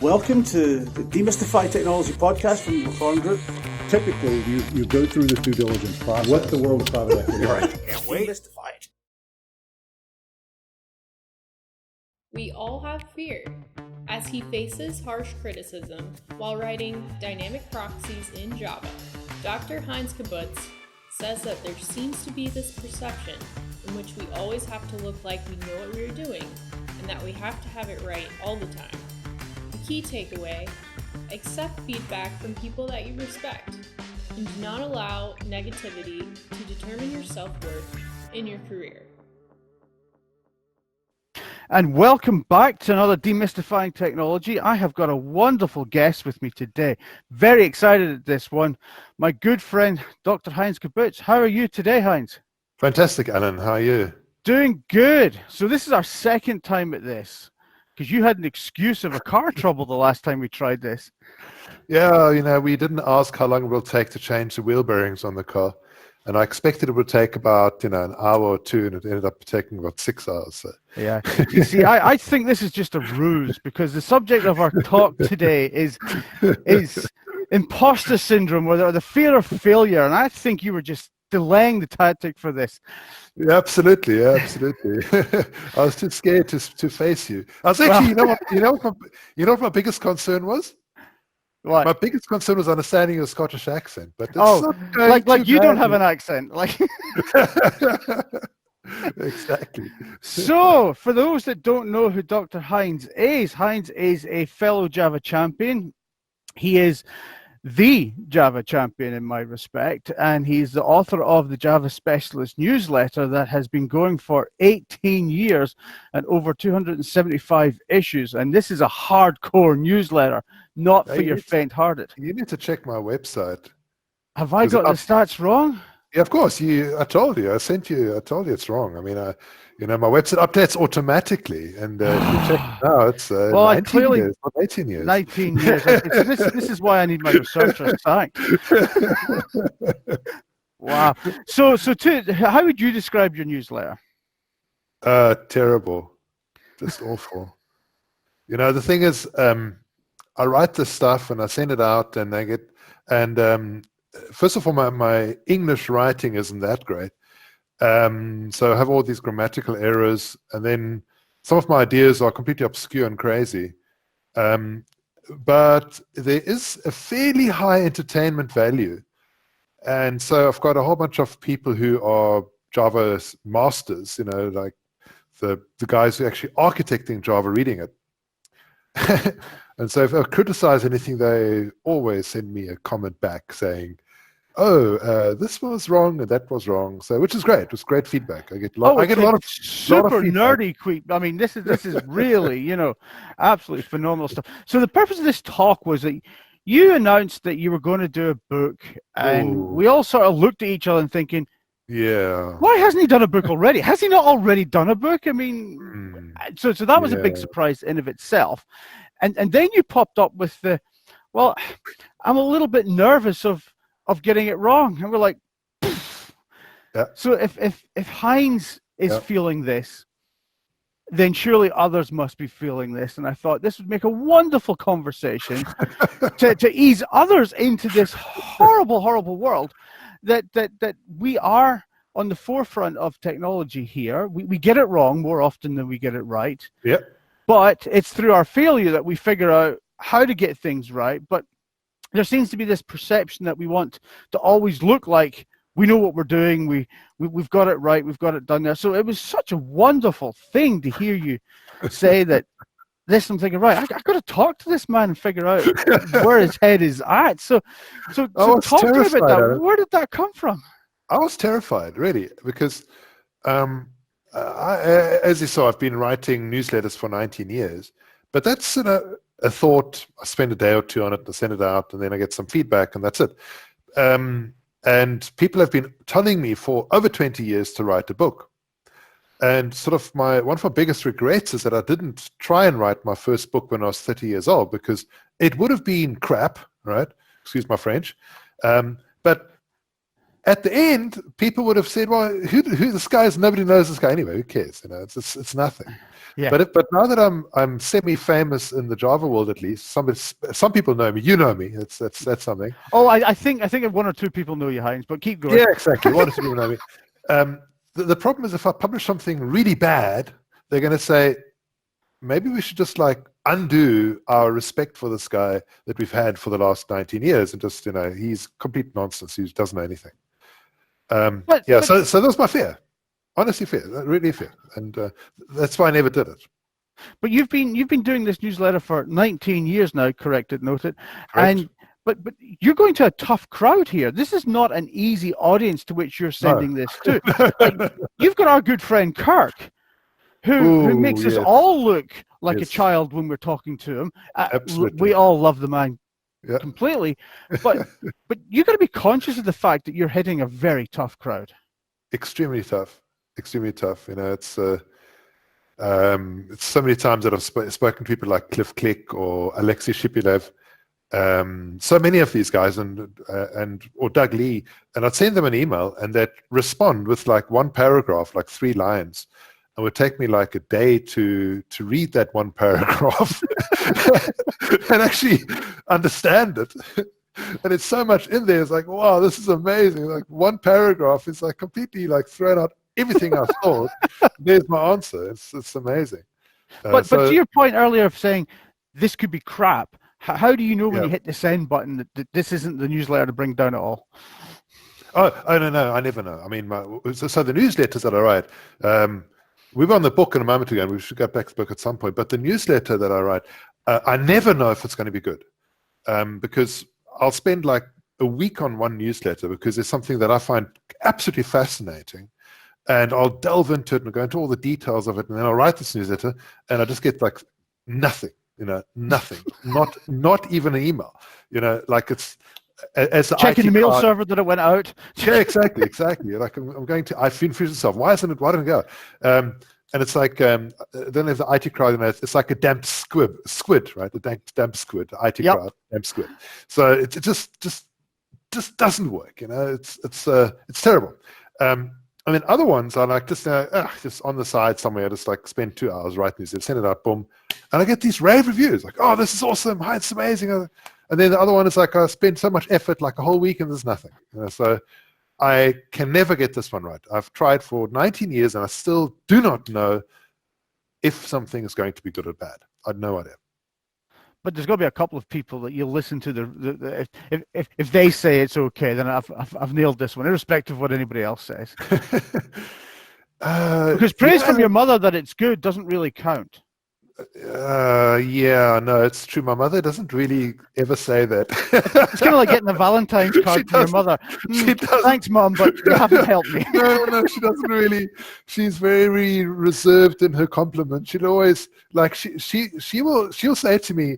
Welcome to the Demystifying Technology podcast from the MacLaurin Group. Typically, you go through the due diligence process. What the world of private equity Right. Can't wait. Demystify it. We all have fear. As he faces harsh criticism while writing dynamic proxies in Java, Dr. Heinz Kabutz says that there seems to be this perception in which we always have to look like we know what we're doing and that we have to have it right all the time. The key takeaway: accept feedback from people that you respect and do not allow negativity to determine your self-worth in your career. And welcome back to another Demystifying Technology. I have got a wonderful guest with me today. Very excited at this one. My good friend, Dr. Heinz Kabutz. How are you today, Heinz? Fantastic, Alan. How are you? Doing good. So this is our second time at this, because you had an excuse of a car trouble the last time we tried this. Yeah, we didn't ask how long it will take to change the wheel bearings on the car. And I expected it would take about, an hour or two, and it ended up taking about 6 hours. So. Yeah. You see, I think this is just a ruse, because the subject of our talk today is imposter syndrome, or the fear of failure. And I think you were just delaying the tactic for this. Yeah, absolutely. I was too scared to face you. I was actually, you know what my biggest concern was? What? My biggest concern was understanding your Scottish accent, but it's like you don't have an accent, like. Exactly. So, for those that don't know who Dr. Heinz is a fellow Java champion. He is the Java champion in my respect, and he's the author of the Java Specialist newsletter that has been going for 18 years and over 275 issues. And this is a hardcore newsletter, not for your faint-hearted. You need to check my website. Have I got the stats wrong? Yeah, of course. I told you. I told you it's wrong. I mean, my website updates automatically, and if you check it now, it's 19 years, not 18 years. 19 years. Okay, so this is why I need my researcher site. Wow. So how would you describe your newsletter? Terrible. Just awful. The thing is, I write this stuff and I send it out, and first of all, my English writing isn't that great. So I have all these grammatical errors, and then some of my ideas are completely obscure and crazy. But there is a fairly high entertainment value. And so I've got a whole bunch of people who are Java masters, like the guys who are actually architecting Java reading it. And so if I criticize anything, they always send me a comment back saying, this was wrong and that was wrong. So, which is great. It was great feedback. I get a lot of super nerdy tweet. I mean, this is really, absolutely phenomenal stuff. So the purpose of this talk was that you announced that you were going to do a book, and we all sort of looked at each other and thinking, yeah, why hasn't he done a book already? Has he not already done a book? I mean, so that was a big surprise in of itself. And then you popped up with I'm a little bit nervous of getting it wrong. And we're like, yeah. So if Heinz is feeling this, then surely others must be feeling this. And I thought this would make a wonderful conversation to ease others into this horrible, horrible world that we are on the forefront of technology here. We get it wrong more often than we get it right. Yeah. But it's through our failure that we figure out how to get things right. But there seems to be this perception that we want to always look like we know what we're doing. We've got it right. We've got it done there. So it was such a wonderful thing to hear you say that. I'm thinking, right, I got to talk to this man and figure out where his head is at. So talk to me about that. Where did that come from? I was terrified, really, because as you saw, I've been writing newsletters for 19 years, but that's a thought. I spend a day or two on it, I send it out, and then I get some feedback, and that's it. And people have been telling me for over 20 years to write a book. And sort of one of my biggest regrets is that I didn't try and write my first book when I was 30 years old, because it would have been crap, right? Excuse my French. But at the end, people would have said, "Well, who this guy is? Nobody knows this guy anyway. Who cares? You know, it's nothing." Yeah. But now that I'm semi-famous in the Java world, at least some people know me. You know me. That's something. Oh, I think one or two people know you, Heinz, but keep going. Yeah, exactly. One or two people know me. The problem is if I publish something really bad, they're going to say, maybe we should just like undo our respect for this guy that we've had for the last 19 years and just, he's complete nonsense. He doesn't know anything. So that's my fear. Honestly fear, really fear. And that's why I never did it. But you've been doing this newsletter for 19 years now, noted. Correct. And but you're going to a tough crowd here. This is not an easy audience to which you're sending this to. Like, you've got our good friend Kirk, who makes us all look like a child when we're talking to him. Absolutely. We all love the man completely, but you've got to be conscious of the fact that you're hitting a very tough crowd. Extremely tough. It's so many times that I've spoken to people like Cliff Click or Alexei Shipilev, so many of these guys, or Doug Lee, and I'd send them an email and they'd respond with like one paragraph, like 3 lines. It would take me like a day to read that one paragraph and actually understand it. And it's so much in there. It's like, wow, this is amazing. Like one paragraph is like completely like thrown out everything I thought. There's my answer. It's amazing. But to your point earlier of saying this could be crap, how do you know when you hit the send button that this isn't the newsletter to bring down at all? Oh no, I never know. I mean, so the newsletters that I write, we were on the book in a moment ago, and we should get back to the book at some point. But the newsletter that I write, I never know if it's going to be good, because I'll spend like a week on one newsletter because there's something that I find absolutely fascinating, and I'll delve into it and go into all the details of it, and then I'll write this newsletter, and I just get like nothing, nothing, not even an email, like it's. As the checking the mail server that it went out. Yeah, exactly. Like I'm going to. I've been myself. Why didn't it go? And it's like then there's the IT crowd, and it's like a damp squid, right? The damp squid, the IT crowd, damp squid. So it just doesn't work. It's terrible. I mean, other ones are like just on the side somewhere. I just like spend 2 hours writing these, send it out, boom, and I get these rave reviews like, "Oh, this is awesome! Hi, it's amazing." And then the other one is like, I spent so much effort, like a whole week, and there's nothing. So I can never get this one right. I've tried for 19 years, and I still do not know if something is going to be good or bad. I have no idea. But there's got to be a couple of people that you listen to. If they say it's okay, then I've nailed this one, irrespective of what anybody else says. Because praise from your mother that it's good doesn't really count. No, it's true. My mother doesn't really ever say that. It's kind of like getting a Valentine's card from your mother. Thanks, Mom, but you haven't helped me. No, she doesn't really. She's very reserved in her compliment. She'll always like she'll say to me,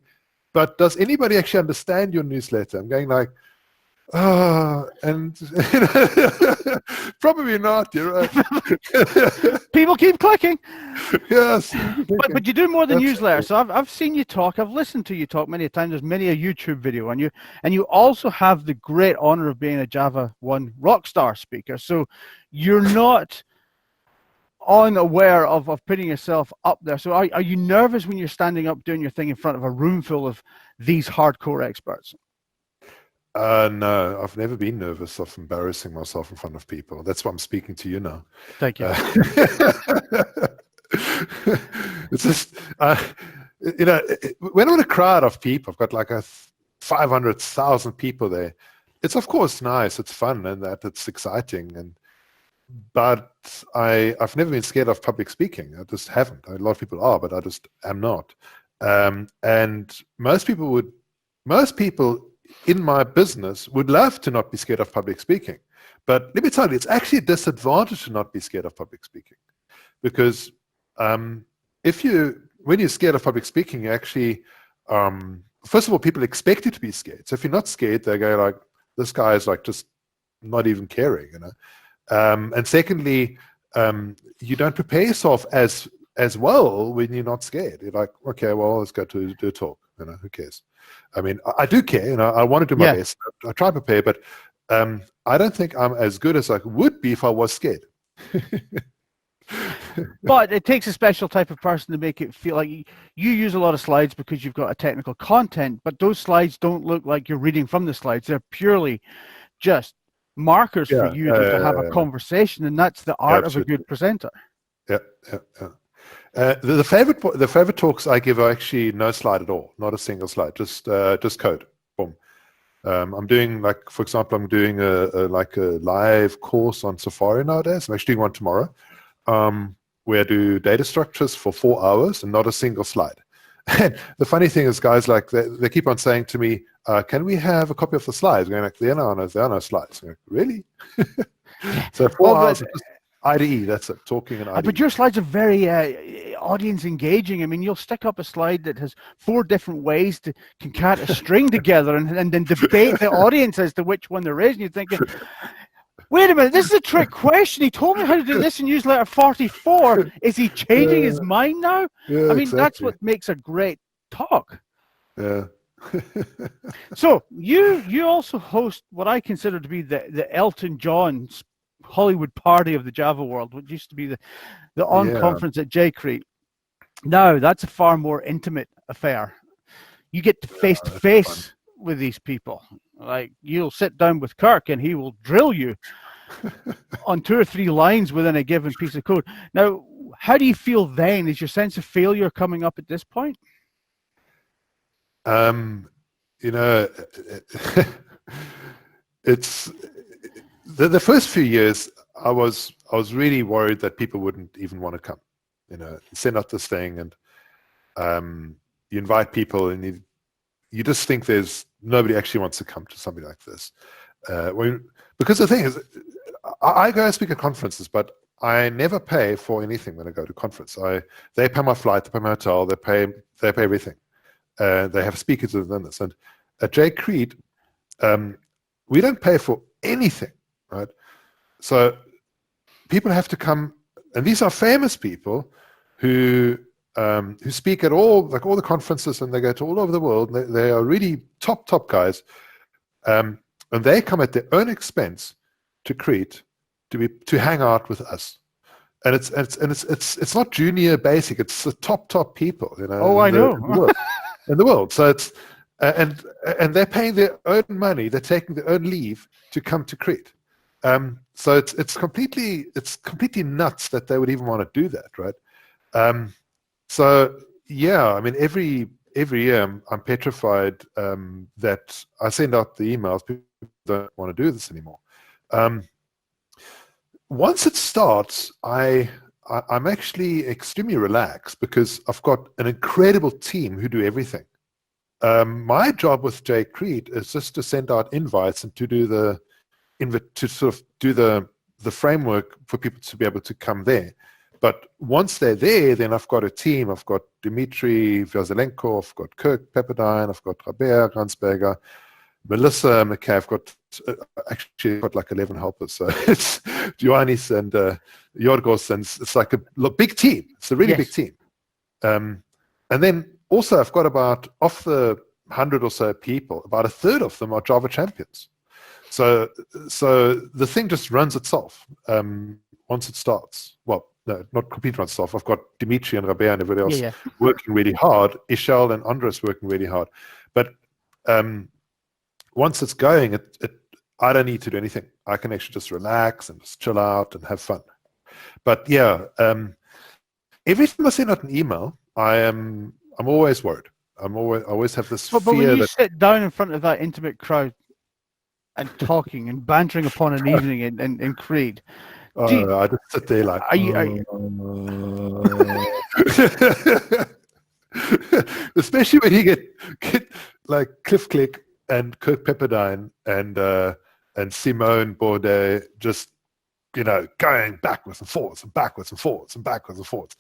"But does anybody actually understand your newsletter?" I'm going like, and probably not. You're right. People keep clicking. Yes, but you do more than newsletters. So I've seen you talk. I've listened to you talk many times. There's many a YouTube video on you, and you also have the great honor of being a Java 1 Rockstar speaker. So you're not unaware of putting yourself up there. So are you nervous when you're standing up doing your thing in front of a room full of these hardcore experts? No, I've never been nervous of embarrassing myself in front of people. That's why I'm speaking to you now. Thank you. It's just, when I'm in a crowd of people, I've got like 500,000 people there. It's of course nice, it's fun, and that it's exciting. But I've never been scared of public speaking. I just haven't. A lot of people are, but I just am not. And most people in my business would love to not be scared of public speaking. But let me tell you, it's actually a disadvantage to not be scared of public speaking. Because when you're scared of public speaking, you actually, first of all, people expect you to be scared. So if you're not scared, they go like, this guy is like just not even caring, And secondly, you don't prepare yourself as well when you're not scared. You're like, okay, well, let's go to do a talk. Who cares? I mean, I do care. I want to do my best. I try to prepare, but I don't think I'm as good as I would be if I was scared. But it takes a special type of person to make it feel like you use a lot of slides because you've got a technical content, but those slides don't look like you're reading from the slides. They're purely just markers for you to have a conversation, and that's the art of a good presenter. Yeah. The favorite talks I give are actually no slide at all, not a single slide, just code. Boom. I'm doing, like, for example, I'm doing a live course on Safari nowadays. I'm actually doing one tomorrow, where I do data structures for 4 hours and not a single slide. And the funny thing is, guys, like, they keep on saying to me, can we have a copy of the slides? Going like, there are no slides. I'm like, really? So 4 hours of just IDE, that's it, talking in IDE. But your slides are very audience engaging. I mean, you'll stick up a slide that has 4 different ways to concat a string together and then debate the audience as to which one there is. And you're thinking, wait a minute, this is a trick question. He told me how to do this in newsletter 44. Is he changing his mind now? Yeah, I mean, exactly. That's what makes a great talk. Yeah. So you also host what I consider to be the Elton John Hollywood party of the Java world, which used to be the conference at JCrete. Now that's a far more intimate affair. You get to face with these people. Like, you'll sit down with Kirk and he will drill you on 2 or 3 lines within a given piece of code. Now, how do you feel then? Is your sense of failure coming up at this point? It's the first few years I was really worried that people wouldn't even want to come, send out this thing, and you invite people and you just think there's nobody actually wants to come to something like this. Because the thing is, I go and speak at conferences, but I never pay for anything when I go to conference. They pay my flight, they pay my hotel, they pay everything. They have speakers within this. And at JCrete, we don't pay for anything, right? So people have to come, and these are famous people who speak at all the conferences, and they go to all over the world. And they are really top guys, and they come at their own expense to Crete to hang out with us. And it's not junior basic; it's the top people. Oh, I know. In the world. So it's and they're paying their own money. They're taking their own leave to come to Crete. So it's completely nuts that they would even want to do that, right? So yeah, I mean, every year I'm petrified that I send out the emails. People don't want to do this anymore. Once it starts, I'm actually extremely relaxed because I've got an incredible team who do everything. My job with JCrete is just to send out invites and to do the framework for people to be able to come there. But once they're there, then I've got a team. I've got Dmitry Vyazelenko, I've got Kirk Pepperdine, I've got Robert Ransberger, Melissa McKay. I've got actually got like 11 helpers. So it's Ioannis and Yorgos, and it's like a big team. It's a really big team. And then also I've got about, of the 100 or so people, about a third of them are Java champions. So the thing just runs itself once it starts. Well, no, not completely runs itself. I've got Dimitri and Rabea and everybody else working really hard. Ishal and Andres working really hard. But once it's going, I don't need to do anything. I can actually just relax and just chill out and have fun. But yeah, every time I send out an email, I'm always worried. I always have this fear. But when you sit down in front of that intimate crowd and talking and bantering upon an evening in Crete, I just sit there like. Especially when you get like Cliff Click and Kirk Pepperdine and Simone Bordet just going backwards and forwards and backwards and forwards and backwards and forwards,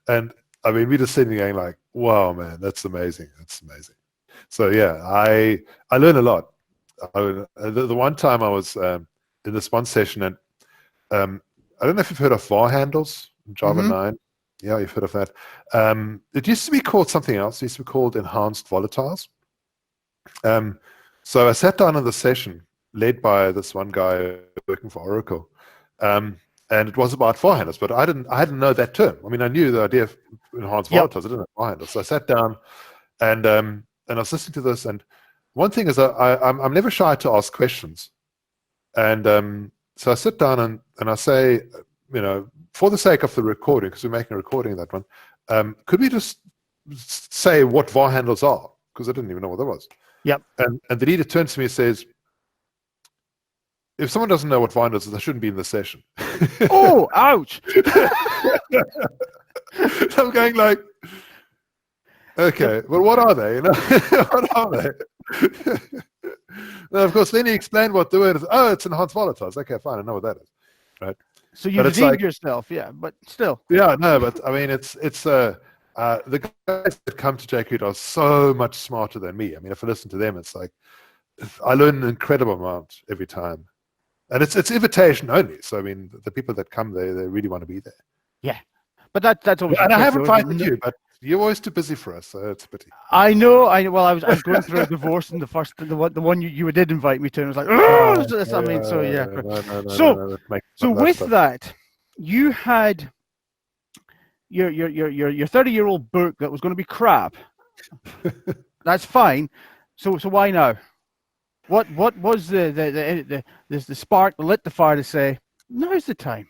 and I mean we're just sitting there going like, wow, man, that's amazing. So yeah, I learn a lot. The one time I was in this one session, and I don't know if you've heard of var handles in Java 9. Yeah, you've heard of that. It used to be called something else. It used to be called enhanced volatiles. So I sat down in the session, led by this one guy working for Oracle. And it was about file handlers, but I hadn't know that term. I mean, I knew the idea of enhanced volatiles. I didn't know file handlers. So I sat down and I was listening to this. And one thing is I'm never shy to ask questions. And so I sit down and I say, for the sake of the recording, because we're making a recording of that one, could we just say what var handles are? Because I didn't even know what that was. Yep. And the leader turns to me and says, if someone doesn't know what var handles is, they shouldn't be in the session. Oh, ouch. I'm going like, okay, well, what are they? What are they? Now, of course, then he explained what the word is. Oh, it's enhanced volatiles. Okay, fine, I know what that is. Right. So you redeemed yourself, yeah, but still. Yeah, no, but I mean, it's the guys that come to JQ are so much smarter than me. I mean, if I listen to them, it's like I learn an incredible amount every time, and it's invitation only. So I mean, the people that come there, they really want to be there. Yeah, but that's always. And I haven't invited you, but you're always too busy for us, so it's a pity. I know. Well, I was going through a divorce, and the one you did invite me to, and I was like, oh, I mean, so yeah. So with that, you had your 30-year-old book that was going to be crap. That's fine. So why now? What was the spark that lit the fire to say now's the time?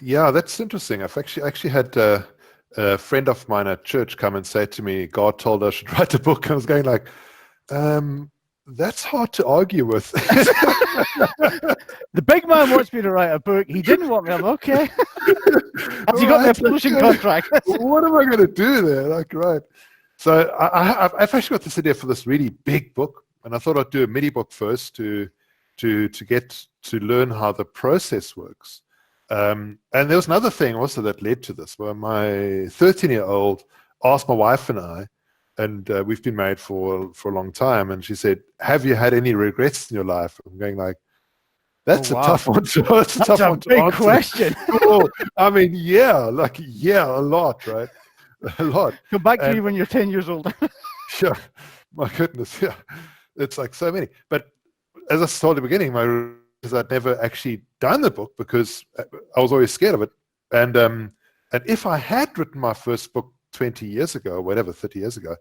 Yeah, that's interesting. I've actually had a friend of mine at church come and say to me, God told us I should write a book. And I was going like, that's hard to argue with. The big man wants me to write a book. He didn't want me. I'm okay. Has he got me a publishing contract? What am I going to do there? Like, right. So I've actually got this idea for this really big book. And I thought I'd do a mini book first to get to learn how the process works. And there was another thing also that led to this, where my 13-year-old asked my wife and I, and we've been married for a long time, and she said, have you had any regrets in your life? I'm going like, that's a tough one to answer. That's a big question. I mean, yeah, a lot, right? A lot. Come back to you when you're 10 years old. Sure. My goodness, yeah. It's like so many. But as I told at the beginning, I'd never actually done the book because I was always scared of it. And if I had written my first book 20 years ago, or whatever, 30 years ago,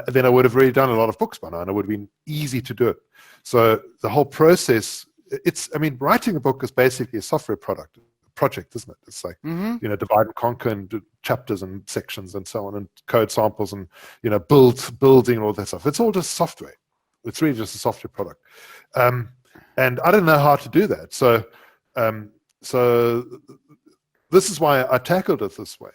then I would have already done a lot of books by now, and it would have been easy to do it. So the whole process, writing a book is basically a software project, isn't it? It's like, divide and conquer and do chapters and sections and so on, and code samples and, building and all that stuff. It's all just software. It's really just a software product. And I didn't know how to do that. So this is why I tackled it this way,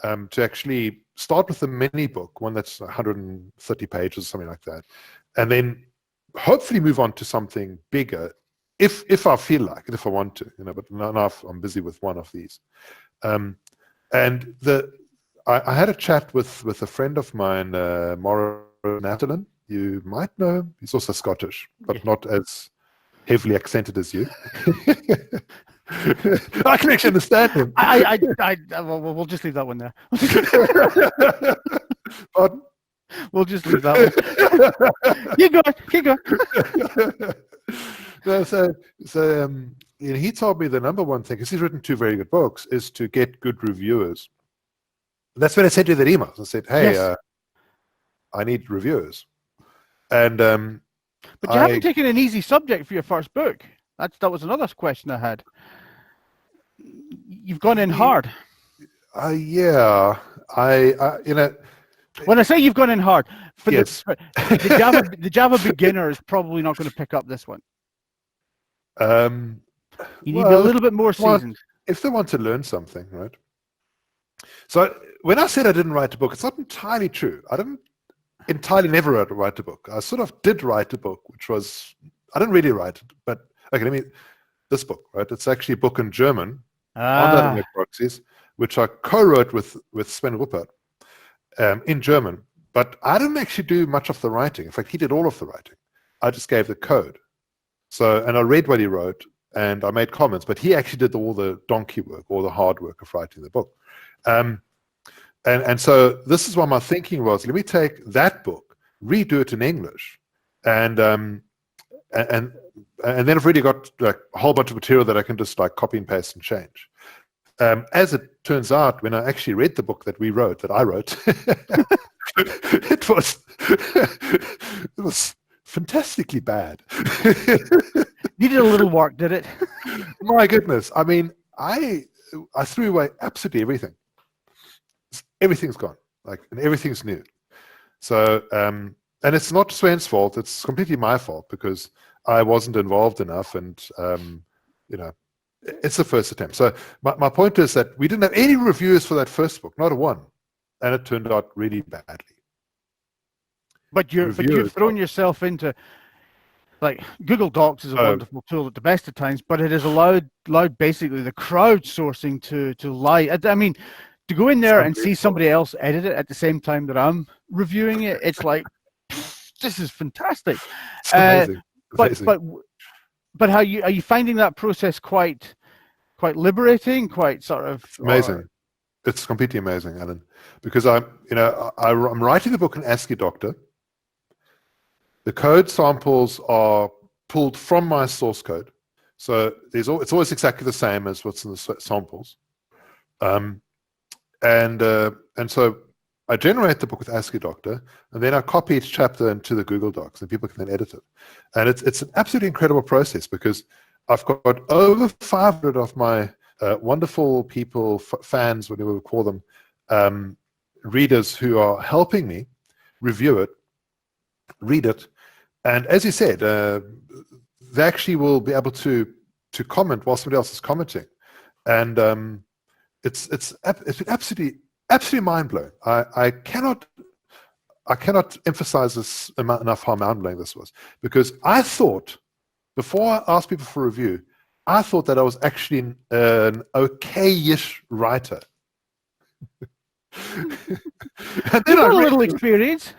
to actually start with a mini book, one that's 130 pages, something like that, and then hopefully move on to something bigger if I feel like it, if I want to, but now I'm busy with one of these. And I had a chat with a friend of mine, Mauro Natalin. You might know him. He's also Scottish, but not as heavily accented as you. I can actually understand him. Well, we'll just leave that one there. Pardon? We'll just leave that one. Keep going. No, so he told me the number one thing, because he's written 2 very good books, is to get good reviewers. That's when I sent you that email. I said, hey, yes. I need reviewers. And but you haven't taken an easy subject for your first book. That was another question I had. You've gone in hard. Yeah. When I say you've gone in hard, for yes. the Java beginner is probably not going to pick up this one. You need to be a little bit more seasoned. If they want to learn something, right? So when I said I didn't write a book, it's not entirely true. I didn't entirely never write a book. I sort of did write a book, which was, I didn't really write it, but okay, this book, right? It's actually a book in German on the Proxies, which I co-wrote with Sven Ruppert in German, but I didn't actually do much of the writing. In fact, he did all of the writing. I just gave the code. And I read what he wrote and I made comments, but he actually did all the donkey work, all the hard work of writing the book. And so this is what my thinking was. Let me take that book, redo it in English, and and then I've really got like a whole bunch of material that I can just like copy and paste and change. As it turns out, when I actually read the book that I wrote, it was fantastically bad. Needed a little work, did it? My goodness. I mean, I threw away absolutely everything. Everything's gone, and everything's new. So, and it's not Sven's fault. It's completely my fault because I wasn't involved enough, and it's the first attempt. So my point is that we didn't have any reviewers for that first book, not a one, and it turned out really badly. But you've thrown yourself into, like, Google Docs is a wonderful tool at the best of times, but it has allowed basically the crowdsourcing to lie. I mean, to go in there and see somebody else edit it at the same time that I'm reviewing it, it's like, this is fantastic. It's amazing. But are you finding that process quite liberating, quite sort of amazing? It's completely amazing, Alan, because I'm writing the book in ASCII Doctor. The code samples are pulled from my source code, so it's always exactly the same as what's in the samples, and so I generate the book with ASCII Doctor, and then I copy each chapter into the Google Docs, and people can then edit it. And it's an absolutely incredible process because I've got over 500 of my wonderful people, fans, whatever we call them, readers who are helping me review it, read it, and as you said, they actually will be able to comment while somebody else is commenting, and it's been absolutely mind-blowing. I cannot emphasize this enough how mind-blowing this was, because I thought, before I asked people for a review, I thought that I was actually an okay-ish writer. And then a little experience.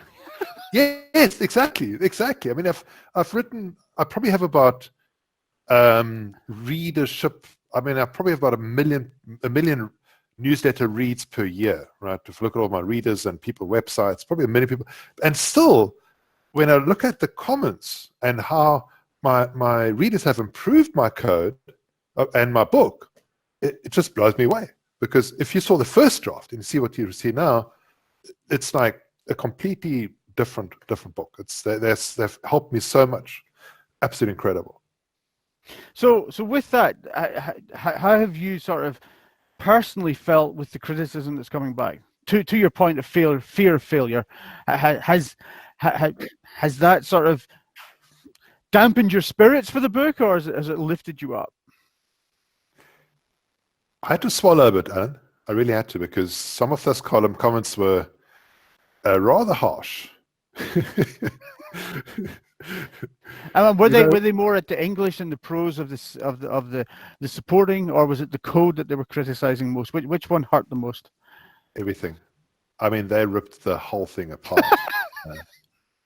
Yes, exactly. I mean, I've written, I probably have about readership. I mean, I probably have about a million newsletter reads per year, right? If you look at all my readers and people websites, probably a million people. And still, when I look at the comments and how my readers have improved my code and my book, it just blows me away. Because if you saw the first draft and you see what you see now, it's like a completely different book. They've helped me so much. Absolutely incredible. So with that, how have you sort of personally felt with the criticism that's coming back? To your point of fear of failure, has that sort of dampened your spirits for the book, or has it lifted you up? I had to swallow a bit, Alan. I really had to, because some of those comments were rather harsh. Were they more at the English and the prose of the supporting, or was it the code that they were criticizing most? Which one hurt the most? Everything. I mean, they ripped the whole thing apart.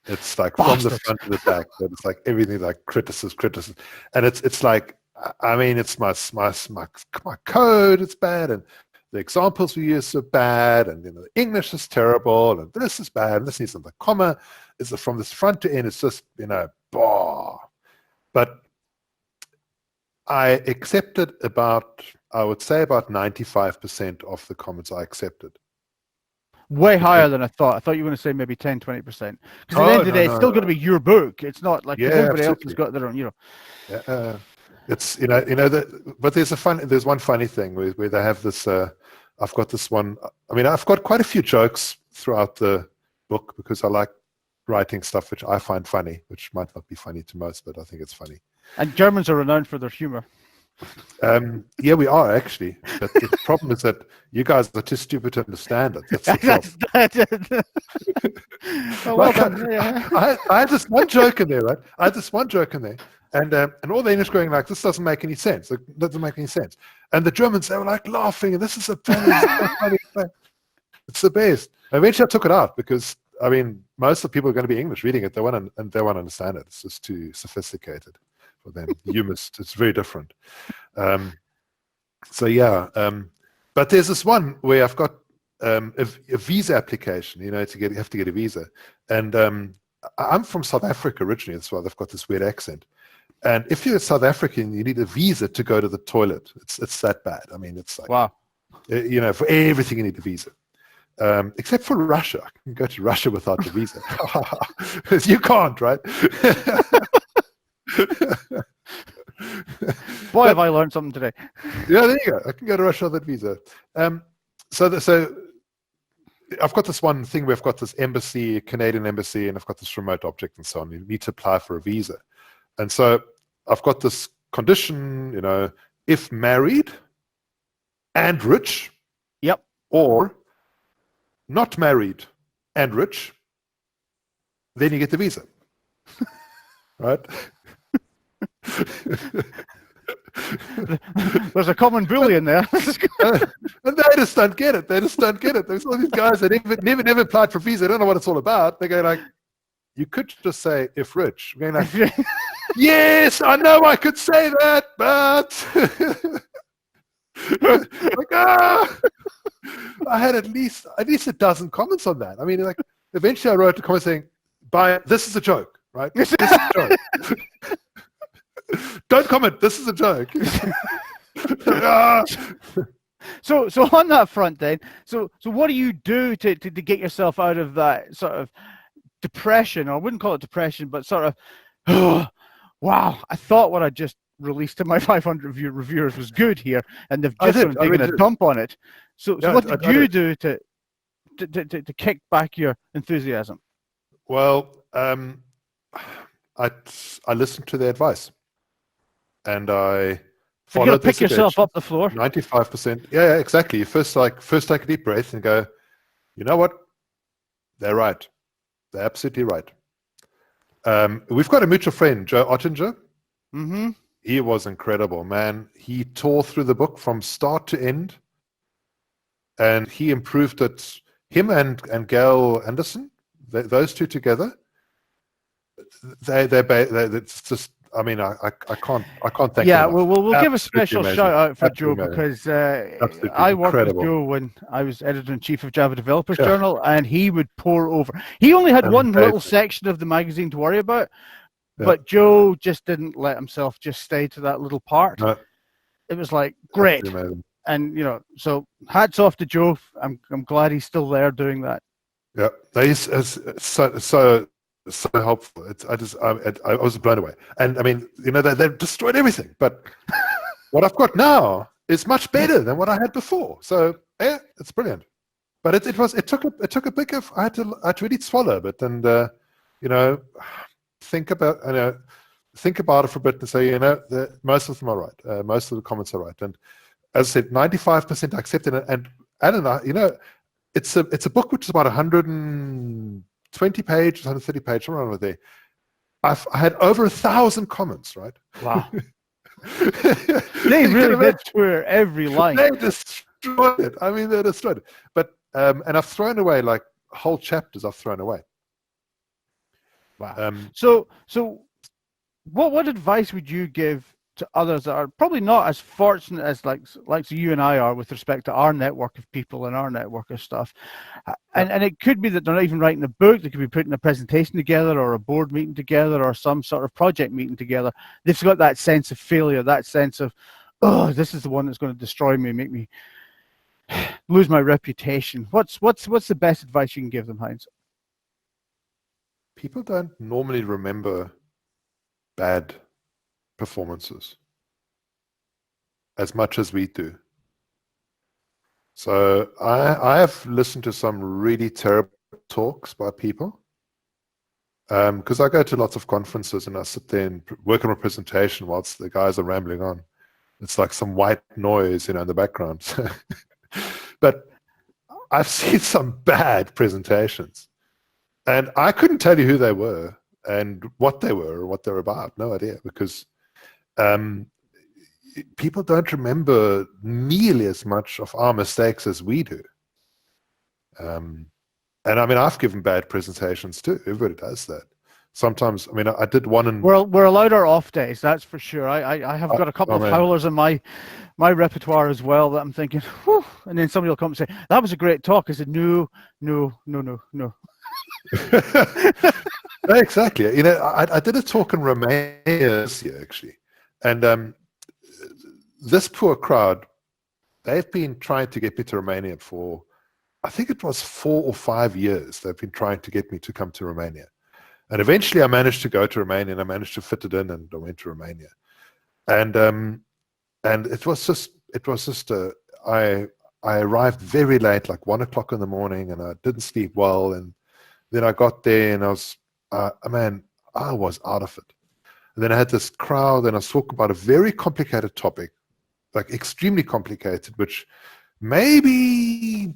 It's like from the front to the back. It's like everything, like criticism, and it's like, I mean, it's my code. It's bad, and the examples we use are bad, and the English is terrible, and this is bad, and this needs another comma. It's from this front to end. It's just bah. But I accepted I would say about 95% of the comments I accepted. Way higher than I thought. I thought you were going to say maybe 10, 20%. Because at the end of the day, it's still going to be your book. It's not like everybody else has got their own, It's but there's one funny thing where they have this. I've got this one. I mean, I've got quite a few jokes throughout the book because I like writing stuff which I find funny, which might not be funny to most, but I think it's funny. And Germans are renowned for their humor. Yeah, we are actually. But the problem is that you guys are too stupid to understand it. That's the problem. I had this one joke in there, right? And all the English going like, this doesn't make any sense. It doesn't make any sense. And the Germans, they were like laughing, and this is a funny thing. It's the best. Eventually I took it out because, I mean, most of the people are going to be English reading it. They won't understand it. It's just too sophisticated for them. It's very different. So yeah. But there's this one where I've got a visa application, you have to get a visa. And I'm from South Africa originally. That's why they've got this weird accent. And if you're South African, you need a visa to go to the toilet. It's that bad. I mean, it's like, Wow. For everything you need a visa. Except for Russia. I can go to Russia without the visa. You can't, right? Boy, have I learned something today. Yeah, there you go. I can go to Russia without visa. So I've got this one thing where I've got this embassy, Canadian embassy, and I've got this remote object and so on. You need to apply for a visa. And so I've got this condition, if married and rich, Yep. or not married and rich, then you get the visa. Right? There's a common Boolean there. And they just don't get it. There's all these guys that never applied for visa. They don't know what it's all about. They go like, you could just say if rich. Going like, yes, I know I could say that, but I had at least a dozen comments on that. I mean, like eventually I wrote a comment saying, this is a joke, right? This is a joke. Don't comment. This is a joke. So on that front, then, so what do you do to get yourself out of that sort of depression? Or I wouldn't call it depression, but sort of, wow, I thought what I just released to my 500 reviewers was good here, and they've just taken a dump on it. So what did you do to kick back your enthusiasm? Well, I listened to their advice. And I followed. You got to pick yourself up the floor. 95%. Yeah, exactly. You first take a deep breath and go, you know what? They're right. They're absolutely right. We've got a mutual friend, Joe Ottinger. Mm-hmm. He was incredible, man. He tore through the book from start to end, and he improved it. Him and Gail Anderson, those two together. It's just. I mean, I can't thank. Yeah, him we'll give a special shout out for Joe because I worked with incredible. Joe when I was editor-in-chief of Java Developers Journal, and he would pour over. He only had one little section of the magazine to worry about, but Joe just didn't let himself just stay to that little part. No. It was like great, and so hats off to Joe. I'm glad he's still there doing that. Yeah, he's so helpful. I was blown away. And I mean, they've destroyed everything. But what I've got now is much better than what I had before. So yeah, it's brilliant. But it took a big of. I had to really swallow a bit and think about it for a bit and say most of them are right. Most of the comments are right. And as I said, 95% I accepted it. And Alan, it's a book which is about 120 pages, 130 pages, somewhere around there. I had over 1,000 comments, right? Wow. They really did tour every line. They destroyed it. I mean, they destroyed it. But and I've thrown away like whole chapters. I've thrown away. Wow. So what advice would you give to others that are probably not as fortunate as like you and I are with respect to our network of people and our network of stuff? And it could be that they're not even writing a book. They could be putting a presentation together or a board meeting together or some sort of project meeting together. They've got that sense of failure, that sense of, oh, this is the one that's going to destroy me, make me lose my reputation. What's the best advice you can give them, Heinz? People don't normally remember bad performances as much as we do. So I have listened to some really terrible talks by people because I go to lots of conferences and I sit there and work on a presentation whilst the guys are rambling on. It's like some white noise, in the background. But I've seen some bad presentations, and I couldn't tell you who they were and what they were or what they were about. No idea, because people don't remember nearly as much of our mistakes as we do. And I mean, I've given bad presentations too. Everybody does that. Sometimes, I mean, I did one in... We're allowed our off days, that's for sure. I have got a couple of howlers in my repertoire as well that I'm thinking, whew, and then somebody will come and say, that was a great talk. I said, no. Exactly. You know, I did a talk in Romania this year, actually. And this poor crowd, they've been trying to get me to Romania for, I think it was 4 or 5 years. They've been trying to get me to come to Romania. And eventually I managed to go to Romania, and I managed to fit it in, and I went to Romania. And it was just I arrived very late, like 1 o'clock in the morning, and I didn't sleep well. And then I got there, and I was, I was out of it. And then I had this crowd, and I was talking about a very complicated topic, like extremely complicated, which maybe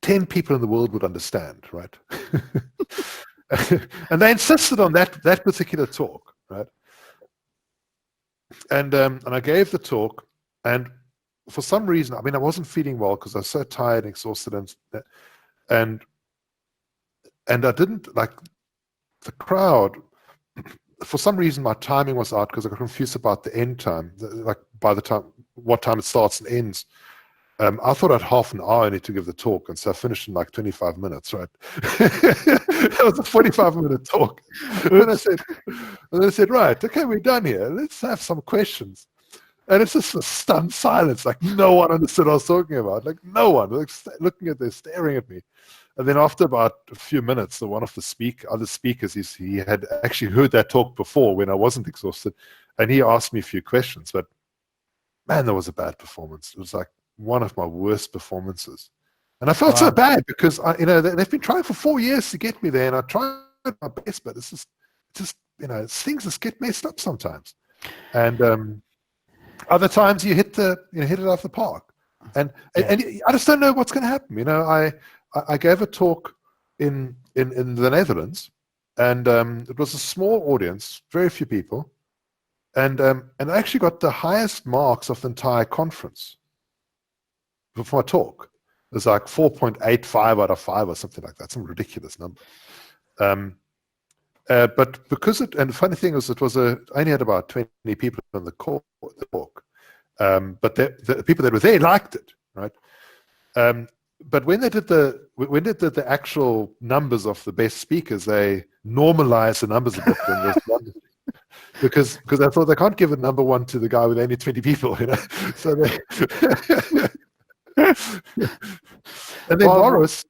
10 people in the world would understand, right? And they insisted on that particular talk, right? And I gave the talk, and for some reason, I mean, I wasn't feeling well because I was so tired and exhausted, and I didn't, like, the crowd, for some reason my timing was out because I got confused about the end time, like by the time, what time it starts and ends. I thought I had half an hour only to give the talk, and so I finished in like 25 minutes, right? That was a 45-minute talk. And I said, right, okay, we're done here. Let's have some questions. And it's just a stunned silence. Like, no one understood what I was talking about. Like, no one. Like, looking at this, staring at me. And then after about a few minutes, one of the other speakers, he had actually heard that talk before when I wasn't exhausted. And he asked me a few questions. But, man, that was a bad performance. It was like one of my worst performances. And I felt so bad because, they've been trying for 4 years to get me there. And I tried my best, but it's just things just get messed up sometimes. And other times you hit it off the park, and I just don't know what's going to happen. I gave a talk in the Netherlands, and it was a small audience, very few people, and I actually got the highest marks of the entire conference for my talk. It was like 4.85 out of 5 or something like that, some ridiculous number. But because and the funny thing was, I only had about 20 people on the talk, but the people that were there liked it, right? But when they did the actual numbers of the best speakers, they normalized the numbers a bit, because I thought they can't give a number 1 to the guy with only 20 people, So they and then Morris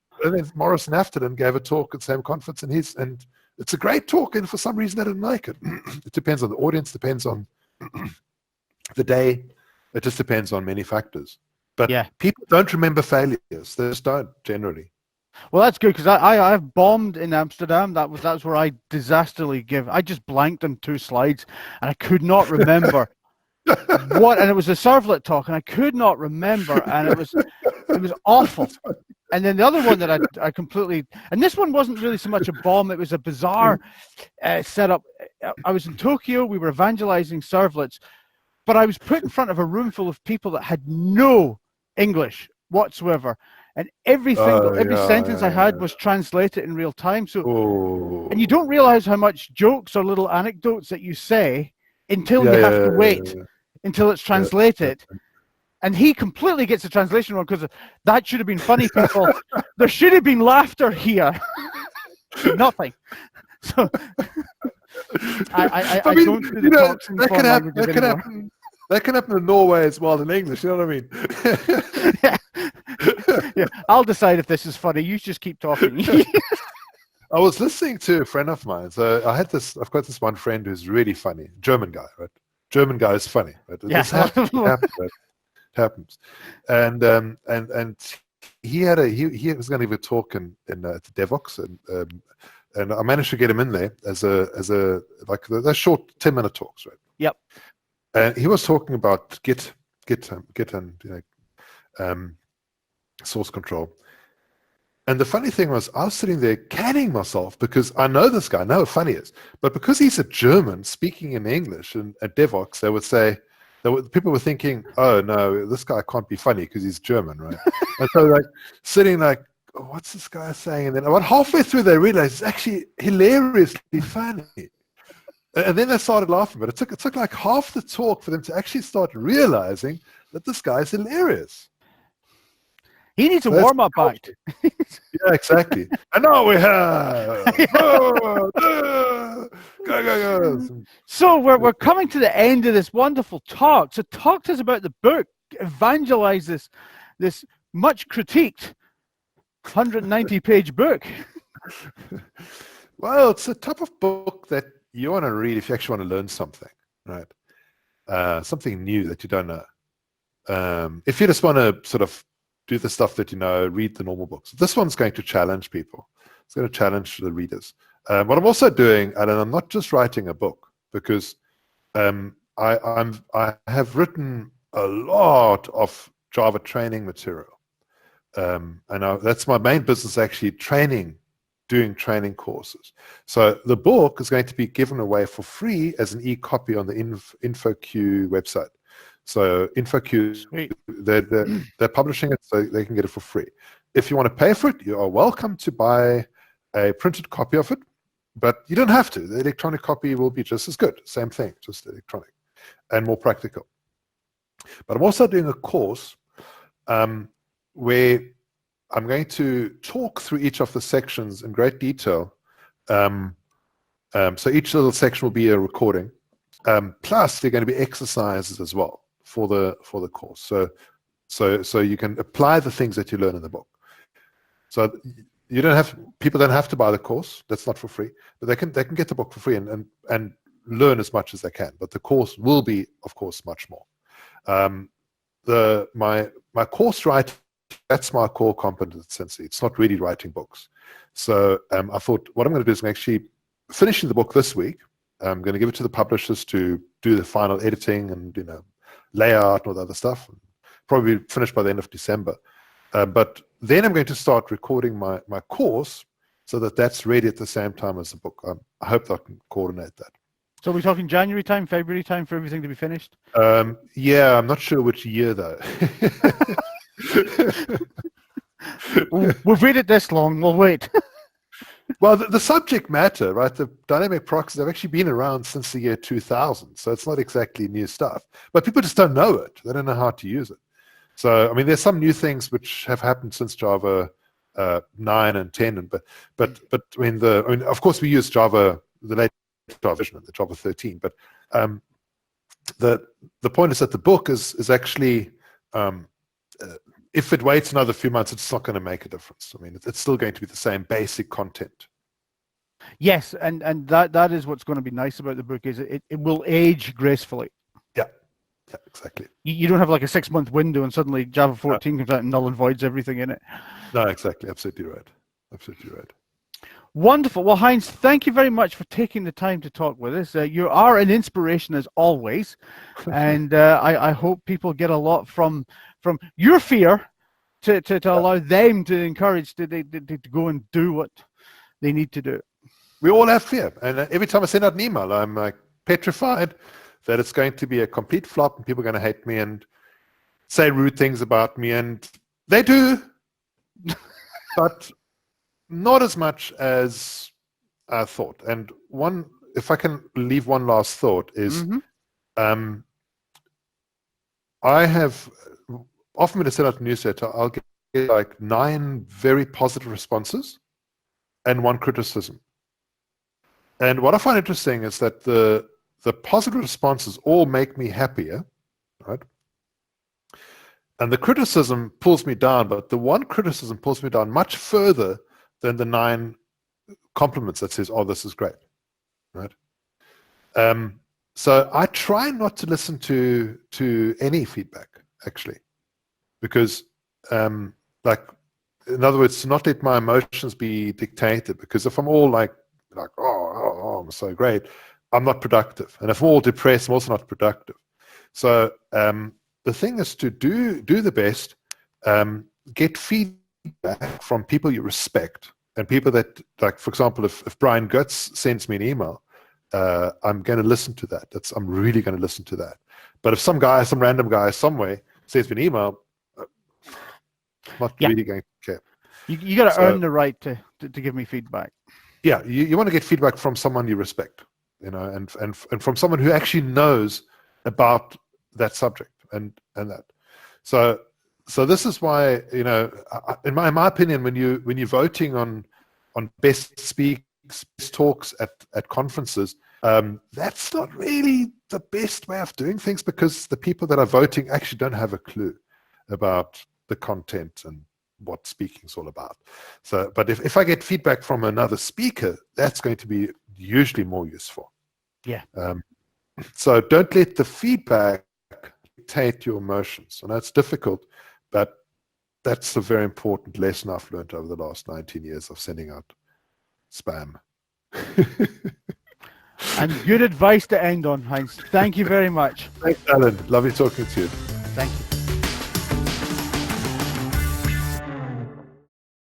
Naftaden gave a talk at the same conference, and it's a great talk, and for some reason I didn't like it. It depends on the audience, depends on the day. It just depends on many factors. But people don't remember failures. They just don't, generally. Well, that's good, because I've bombed in Amsterdam. That's where I disastrously I just blanked on 2 slides, and I could not remember what. And it was a servlet talk, and I could not remember, and it was awful. And then the other one that I completely, and this one wasn't really so much a bomb, it was a bizarre setup. I was in Tokyo, we were evangelizing servlets, but I was put in front of a room full of people that had no English whatsoever. And every sentence I had was translated in real time. So, and you don't realize how much jokes or little anecdotes that you say until you have to wait until it's translated. And he completely gets the translation wrong, because that should have been funny, people. There should have been laughter here. Nothing. So I mean, don't do the talks in foreign languages anymore. That can happen in Norway as well, in English. You know what I mean? Yeah, I'll decide if this is funny. You just keep talking. I was listening to a friend of mine. So I've got this one friend who's really funny, German guy, right? German guy is funny. Right? Yeah. This happens, right? Happens, and he was going to give a talk in Devox, and I managed to get him in there as a like those short 10-minute talks, right? Yep. And he was talking about Git and source control. And the funny thing was, I was sitting there canning myself because I know this guy, I know how funny he is, but because he's a German speaking in English, and at Devox they would say, people were thinking, oh no, this guy can't be funny because he's German, right? And so like sitting like, oh, what's this guy saying? And then about halfway through they realized it's actually hilariously funny. And then they started laughing, but it took like half the talk for them to actually start realizing that this guy is hilarious. He needs a That's warm-up act. Yeah, exactly. And now we have go. So we're coming to the end of this wonderful talk. So talk to us about the book. Evangelize this much critiqued 190-page book. Well, it's a type of book that you want to read if you actually want to learn something, right? Something new that you don't know. If you just want to sort of do the stuff that you know, read the normal books. This one's going to challenge people. It's going to challenge the readers. What I'm also doing, and I'm not just writing a book, because I have written a lot of Java training material. That's my main business, actually, doing training courses. So the book is going to be given away for free as an e-copy on the InfoQ website. So InfoQ, they're publishing it, so they can get it for free. If you want to pay for it, you are welcome to buy a printed copy of it, but you don't have to. The electronic copy will be just as good. Same thing, just electronic and more practical. But I'm also doing a course where I'm going to talk through each of the sections in great detail. So each little section will be a recording. Plus, there are going to be exercises as well for the course. So you can apply the things that you learn in the book. So people don't have to buy the course. That's not for free, but they can get the book for free and learn as much as they can. But the course will be, of course, much more. My course writing, that's my core competency. It's not really writing books. So I thought what I'm going to do is I'm actually finishing the book this week. I'm going to give it to the publishers to do the final editing and layout and all the other stuff. Probably finished by the end of December. But then I'm going to start recording my course so that's ready at the same time as the book. I hope that I can coordinate that. So we're talking January time, February time for everything to be finished? Yeah, I'm not sure which year though. We've waited this long, we'll wait. Well, the subject matter, right, the dynamic proxies have actually been around since the year 2000, so it's not exactly new stuff. But people just don't know it. They don't know how to use it. So, I mean, there's some new things which have happened since Java 9 and 10, but I mean, of course, we use Java, the latest Java version, the Java 13. But the point is that the book is actually if it waits another few months, it's not going to make a difference. I mean, it's still going to be the same basic content. Yes, and that is what's going to be nice about the book is it will age gracefully. Yeah, exactly. You don't have like a 6-month window and suddenly Java 14 comes out and null and voids everything in it. No, exactly. Absolutely right. Absolutely right. Wonderful. Well, Heinz, thank you very much for taking the time to talk with us. You are an inspiration as always, and I hope people get a lot from your fear to allow them to encourage to go and do what they need to do. We all have fear, and every time I send out an email, I'm like petrified that it's going to be a complete flop and people are going to hate me and say rude things about me, and they do, but not as much as I thought. And if I can leave one last thought is, I have often when I send out a newsletter, I'll get like 9 very positive responses and 1 criticism. And what I find interesting is that the positive responses all make me happier, right? And the criticism pulls me down, but the 1 criticism pulls me down much further than the 9 compliments that says, "Oh, this is great," right? So I try not to listen to any feedback actually, because like in other words, to not let my emotions be dictated. Because if I'm all like oh, I'm so great, I'm not productive, and if I'm all depressed, I'm also not productive. So the thing is to do the best, get feedback from people you respect and people that, like, for example, if Brian Götz sends me an email, I'm going to listen to that. I'm really going to listen to that. But if some random guy somewhere sends me an email, I'm not really going to care. You got to earn the right to give me feedback. Yeah, you want to get feedback from someone you respect, and from someone who actually knows about that subject and that. So So this is why, in my opinion, when you're voting on best speaks, best talks at conferences, that's not really the best way of doing things, because the people that are voting actually don't have a clue about the content and what speaking is all about. So, but if I get feedback from another speaker, that's going to be usually more useful. Yeah. So don't let the feedback dictate your emotions. And that's difficult, but that's a very important lesson I've learned over the last 19 years of sending out spam. And good advice to end on, Heinz. Thank you very much. Thanks, Alan. Lovely talking to you. Thank you.